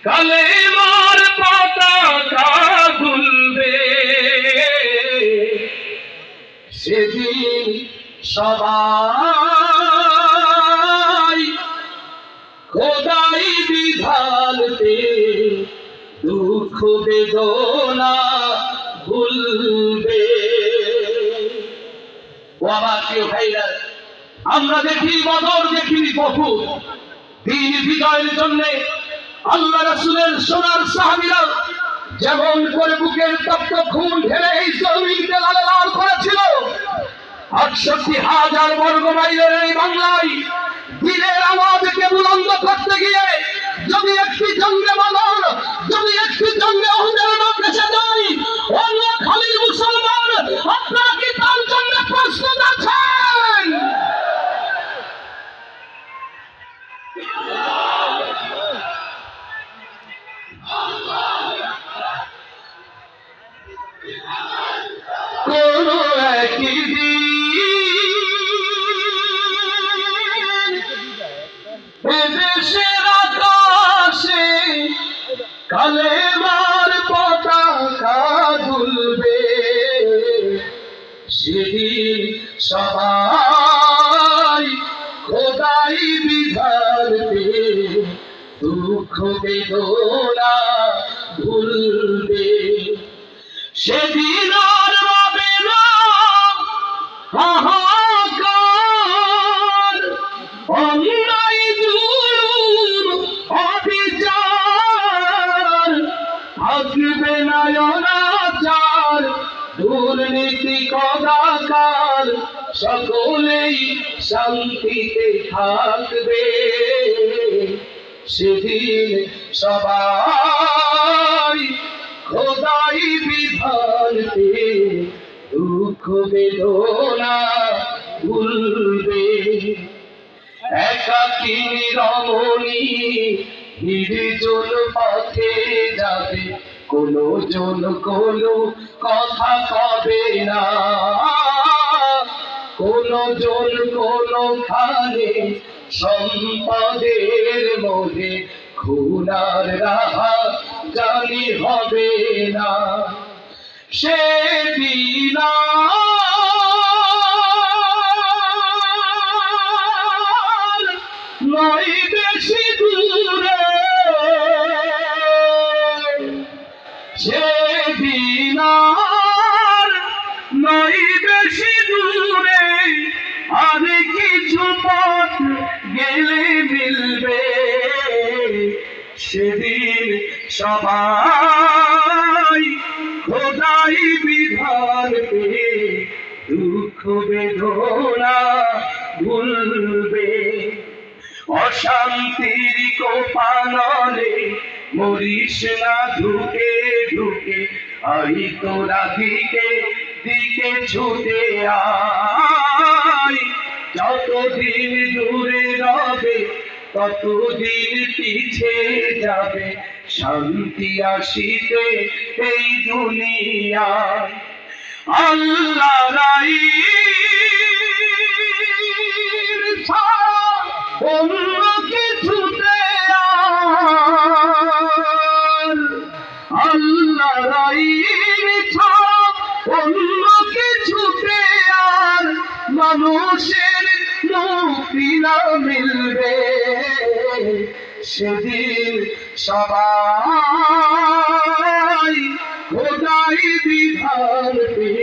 কালেমার পতাকা দুলবে, সেদিন সবাই খোদাই বিধানতে দুঃখ বেদনা ভুলবে। ও আমার প্রিয় ভাইরা, আমরা দেখি বদর, দেখিনি বহু দিন বিজয়ের জন্য আল্লাহ রাসূলের সোনার সাহাবীরা যেমন করে বুকের তপ্ত খুন ঢেলে এই জমিনকে লাল করেছিল। ৬৮,০০০ বর্গ মাইলের এই বাংলায় দিনের আওয়াজকে বুলন্দ করতে গিয়ে যদি একটি জঙ্গে বদর, যদি একটি জঙ্গে উহুদের নাম ভেসে যায়, অন্য খালির মুসলমান আপনারা কি তার জন্য প্রস্তুত আছেন? কোন একদিন এদেশের আকাশে কালেমার পতাকা দুলবে, সেদিন সবাই খোদাই বিধানতে দুঃখ বেদনা ভুলবে। সেদিন আর রবে না হাহাকার, অন্যায় জুলুম অবিচার, থাকবে না অনাচার, দুর্নীতি কদাচার, সকলেই শান্তিতে থাকবে। সেদিন সবাই খোদাই বিধানতে দুঃখ বেদনা ভুলবে। একাকিনী রমণী নির্জন পথে যাবে, কোনো জন কোনো কথা কবে না, কোনো জন কোনো খানে সম্পদের মোহে খুনার রাহা জানি হবে না। সেদিন নয় বেশি দূরে, সেদিন নয় বেশি দূরে, আর কিছু পথ গেলে মিলবে। সেদিন সবাই খোদাই বিধানতে দুঃখ বেদনা ভুলবে। অশান্তির কোপানলে মরিস না ঢুকে ঢুকে, আই তোরা দিকে দিকে ছুটে আয়। যতদিন দূরে রবে ততদিন পিছে যাবে, শান্তি আসিতে এই দুনিয়ায়। আল্লাহ রাইর ছাড়া অন্য কিছুতে আর, আল্লাহ রাইর ছাড়া অন্য কিছুতে আর মানুষের মুক্তি না মিলবে। সেদিন সবাই খোদাই বিধানতে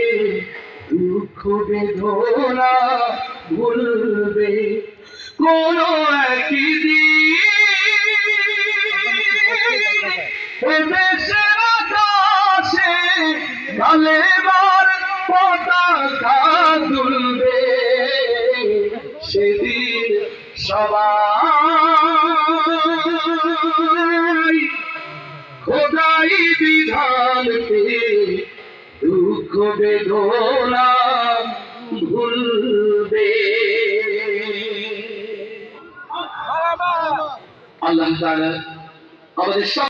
দুঃখ বেদনা ভুলবে। কোন একদিন দেশের আকাশে কালেমার পতাকা দুলবে, সেদিন সবাই খোদাই বিধানতে দুঃখ বেদনা ভুলবে। আল্লাহ তাআলা আমাদের